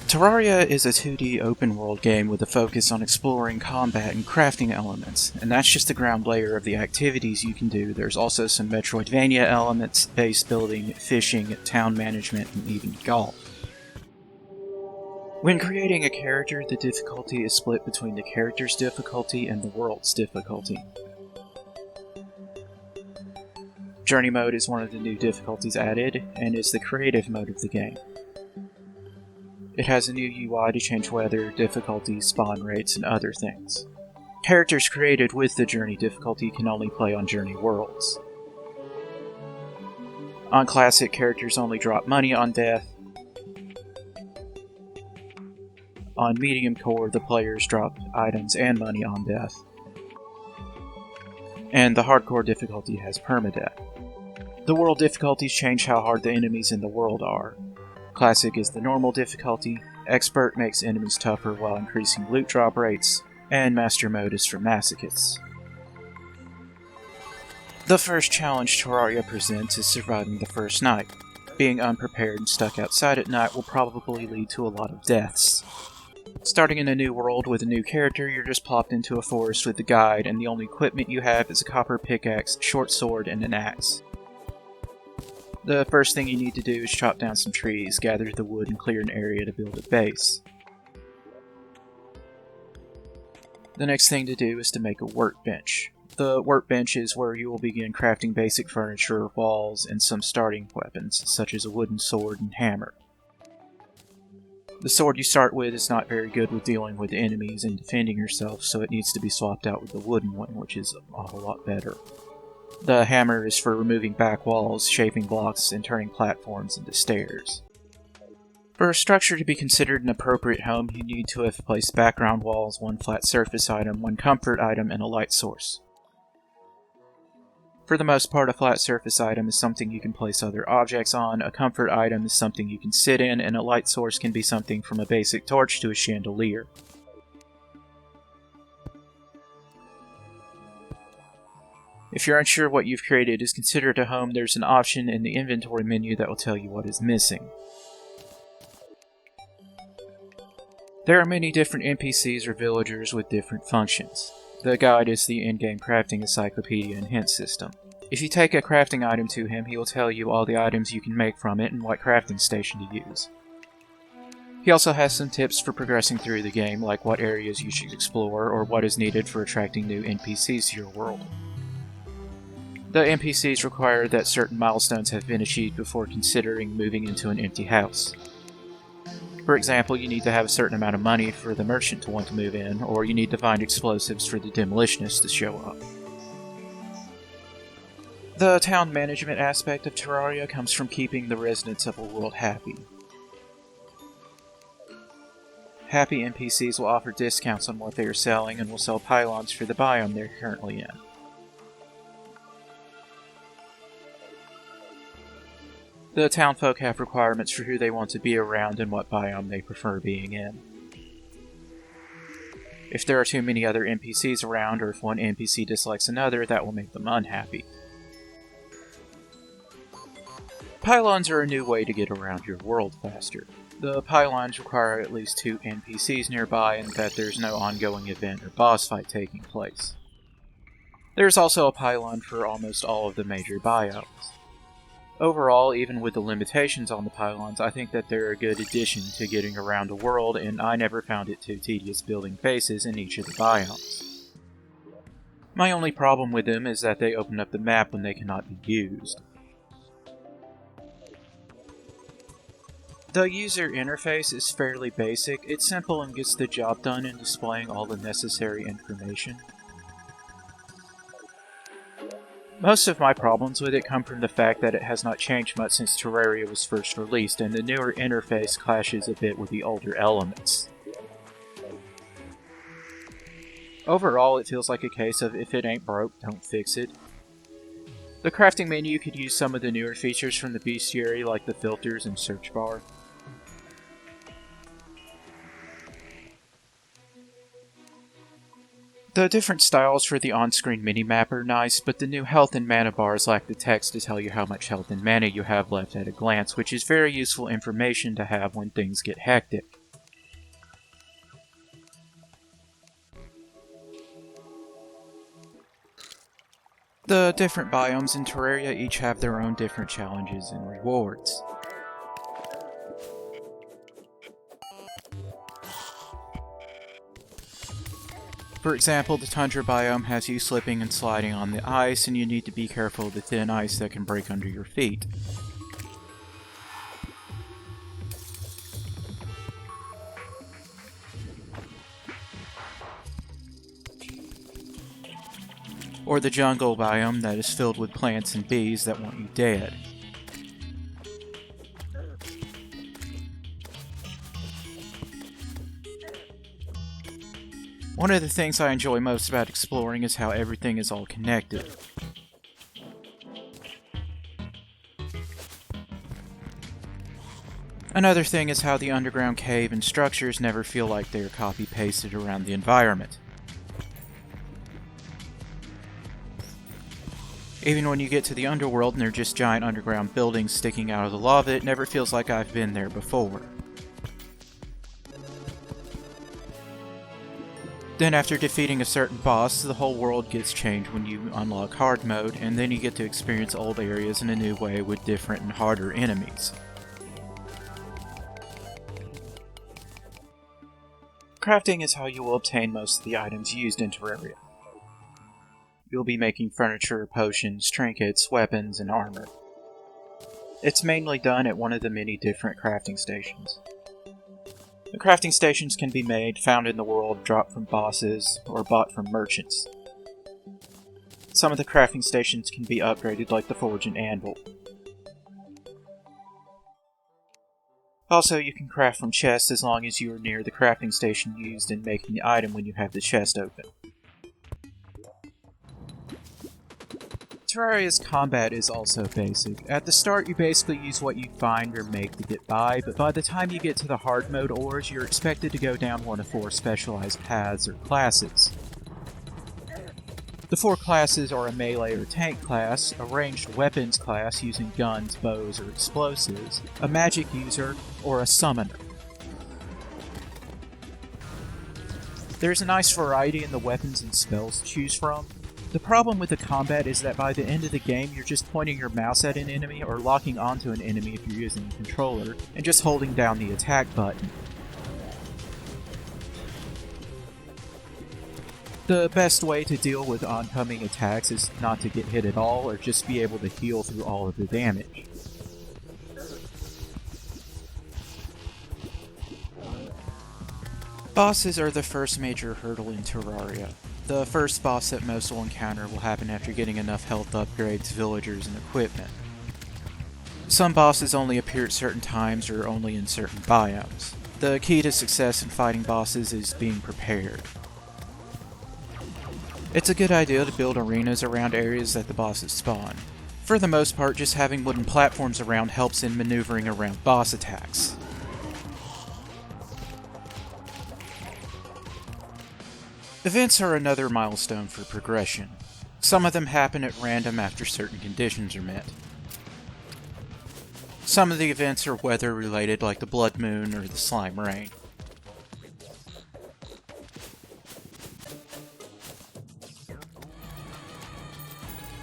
Terraria is a 2D open-world game with a focus on exploring combat and crafting elements, and that's just the ground layer of the activities you can do. There's also some Metroidvania elements, base building, fishing, town management, and even golf. When creating a character, the difficulty is split between the character's difficulty and the world's difficulty. Journey mode is one of the new difficulties added, and is the creative mode of the game. It has a new UI to change weather, difficulty, spawn rates, and other things. Characters created with the Journey difficulty can only play on Journey worlds. On Classic, characters only drop money on death. On Medium Core, the players drop items and money on death. And the Hardcore difficulty has permadeath. The world difficulties change how hard the enemies in the world are. Classic is the normal difficulty, Expert makes enemies tougher while increasing loot drop rates, and Master Mode is for masochists. The first challenge Terraria presents is surviving the first night. Being unprepared and stuck outside at night will probably lead to a lot of deaths. Starting in a new world with a new character, you're just plopped into a forest with a guide, and the only equipment you have is a copper pickaxe, short sword, and an axe. The first thing you need to do is chop down some trees, gather the wood, and clear an area to build a base. The next thing to do is to make a workbench. The workbench is where you will begin crafting basic furniture, walls, and some starting weapons, such as a wooden sword and hammer. The sword you start with is not very good with dealing with enemies and defending yourself, so it needs to be swapped out with the wooden one, which is a whole lot better. The hammer is for removing back walls, shaping blocks, and turning platforms into stairs. For a structure to be considered an appropriate home, you need to have placed background walls, one flat surface item, one comfort item, and a light source. For the most part, a flat surface item is something you can place other objects on, a comfort item is something you can sit in, and a light source can be something from a basic torch to a chandelier. If you're unsure what you've created is considered a home, there's an option in the inventory menu that will tell you what is missing. There are many different NPCs or villagers with different functions. The guide is the in-game crafting encyclopedia and hint system. If you take a crafting item to him, he will tell you all the items you can make from it and what crafting station to use. He also has some tips for progressing through the game, like what areas you should explore or what is needed for attracting new NPCs to your world. The NPCs require that certain milestones have been achieved before considering moving into an empty house. For example, you need to have a certain amount of money for the merchant to want to move in, or you need to find explosives for the demolitionist to show up. The town management aspect of Terraria comes from keeping the residents of a world happy. Happy NPCs will offer discounts on what they are selling and will sell pylons for the biome they're currently in. The townfolk have requirements for who they want to be around and what biome they prefer being in. If there are too many other NPCs around, or if one NPC dislikes another, that will make them unhappy. Pylons are a new way to get around your world faster. The pylons require at least 2 NPCs nearby and that there's no ongoing event or boss fight taking place. There's also a pylon for almost all of the major biomes. Overall, even with the limitations on the pylons, I think that they're a good addition to getting around the world, and I never found it too tedious building bases in each of the biomes. My only problem with them is that they open up the map when they cannot be used. The user interface is fairly basic. It's simple and gets the job done in displaying all the necessary information. Most of my problems with it come from the fact that it has not changed much since Terraria was first released, and the newer interface clashes a bit with the older elements. Overall, it feels like a case of if it ain't broke, don't fix it. The crafting menu could use some of the newer features from the bestiary, like the filters and search bar. The different styles for the on-screen minimap are nice, but the new health and mana bars lack the text to tell you how much health and mana you have left at a glance, which is very useful information to have when things get hectic. The different biomes in Terraria each have their own different challenges and rewards. For example, the tundra biome has you slipping and sliding on the ice, and you need to be careful of the thin ice that can break under your feet. Or the jungle biome that is filled with plants and bees that want you dead. One of the things I enjoy most about exploring is how everything is all connected. Another thing is how the underground cave and structures never feel like they are copy-pasted around the environment. Even when you get to the underworld and they're just giant underground buildings sticking out of the lava, it never feels like I've been there before. Then after defeating a certain boss, the whole world gets changed when you unlock hard mode, and then you get to experience old areas in a new way with different and harder enemies. Crafting is how you will obtain most of the items used in Terraria. You'll be making furniture, potions, trinkets, weapons, and armor. It's mainly done at one of the many different crafting stations. The crafting stations can be made, found in the world, dropped from bosses, or bought from merchants. Some of the crafting stations can be upgraded like the forge and anvil. Also, you can craft from chests as long as you are near the crafting station used in making the item when you have the chest open. Terraria's combat is also basic. At the start, you basically use what you find or make to get by, but by the time you get to the hard mode ores, you're expected to go down one of 4 specialized paths or classes. The 4 classes are a melee or tank class, a ranged weapons class using guns, bows, or explosives, a magic user, or a summoner. There's a nice variety in the weapons and spells to choose from. The problem with the combat is that by the end of the game, you're just pointing your mouse at an enemy or locking onto an enemy if you're using a controller, and just holding down the attack button. The best way to deal with oncoming attacks is not to get hit at all, or just be able to heal through all of the damage. Bosses are the first major hurdle in Terraria. The first boss that most will encounter will happen after getting enough health upgrades, villagers, and equipment. Some bosses only appear at certain times or only in certain biomes. The key to success in fighting bosses is being prepared. It's a good idea to build arenas around areas that the bosses spawn. For the most part, just having wooden platforms around helps in maneuvering around boss attacks. Events are another milestone for progression. Some of them happen at random after certain conditions are met. Some of the events are weather related, like the blood moon or the slime rain.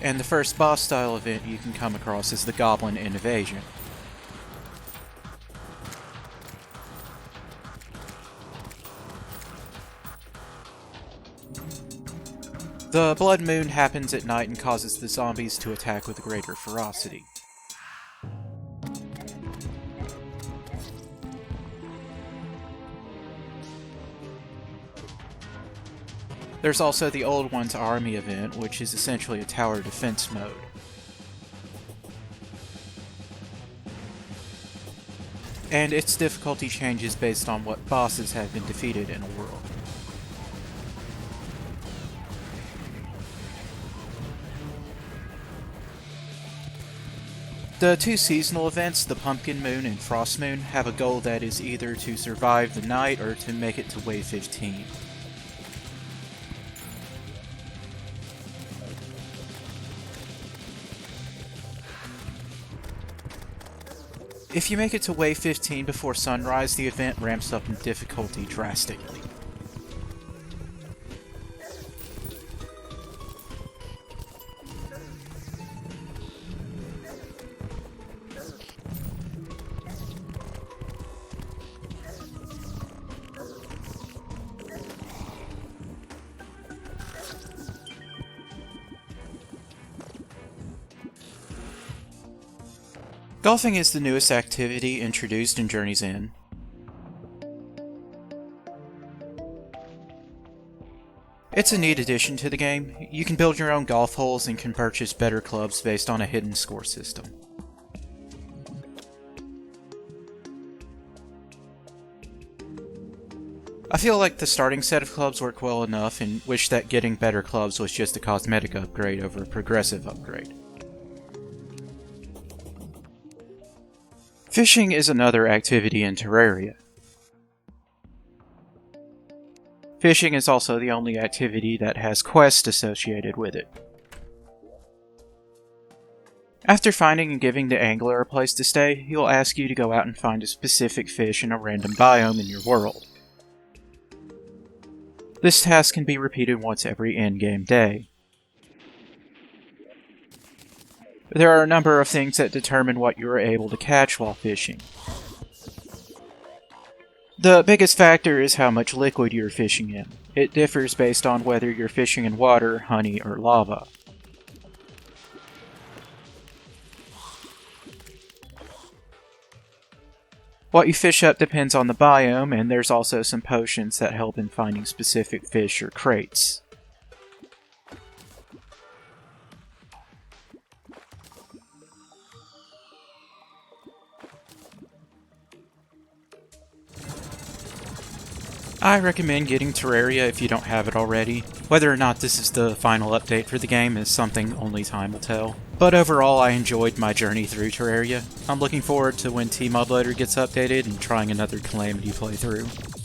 And the first boss style event you can come across is the Goblin Invasion. The blood moon happens at night and causes the zombies to attack with greater ferocity. There's also the Old One's Army event, which is essentially a tower defense mode. And its difficulty changes based on what bosses have been defeated in a world. The 2 seasonal events, the Pumpkin Moon and Frost Moon, have a goal that is either to survive the night or to make it to Wave 15. If you make it to Wave 15 before sunrise, the event ramps up in difficulty drastically. Golfing is the newest activity introduced in Journey's End. It's a neat addition to the game. You can build your own golf holes and can purchase better clubs based on a hidden score system. I feel like the starting set of clubs work well enough and wish that getting better clubs was just a cosmetic upgrade over a progressive upgrade. Fishing is another activity in Terraria. Fishing is also the only activity that has quests associated with it. After finding and giving the angler a place to stay, he'll ask you to go out and find a specific fish in a random biome in your world. This task can be repeated once every endgame day. There are a number of things that determine what you are able to catch while fishing. The biggest factor is how much liquid you're fishing in. It differs based on whether you're fishing in water, honey, or lava. What you fish up depends on the biome, and there's also some potions that help in finding specific fish or crates. I recommend getting Terraria if you don't have it already. Whether or not this is the final update for the game is something only time will tell. But overall, I enjoyed my journey through Terraria. I'm looking forward to when T-Mod Loader gets updated and trying another Calamity playthrough.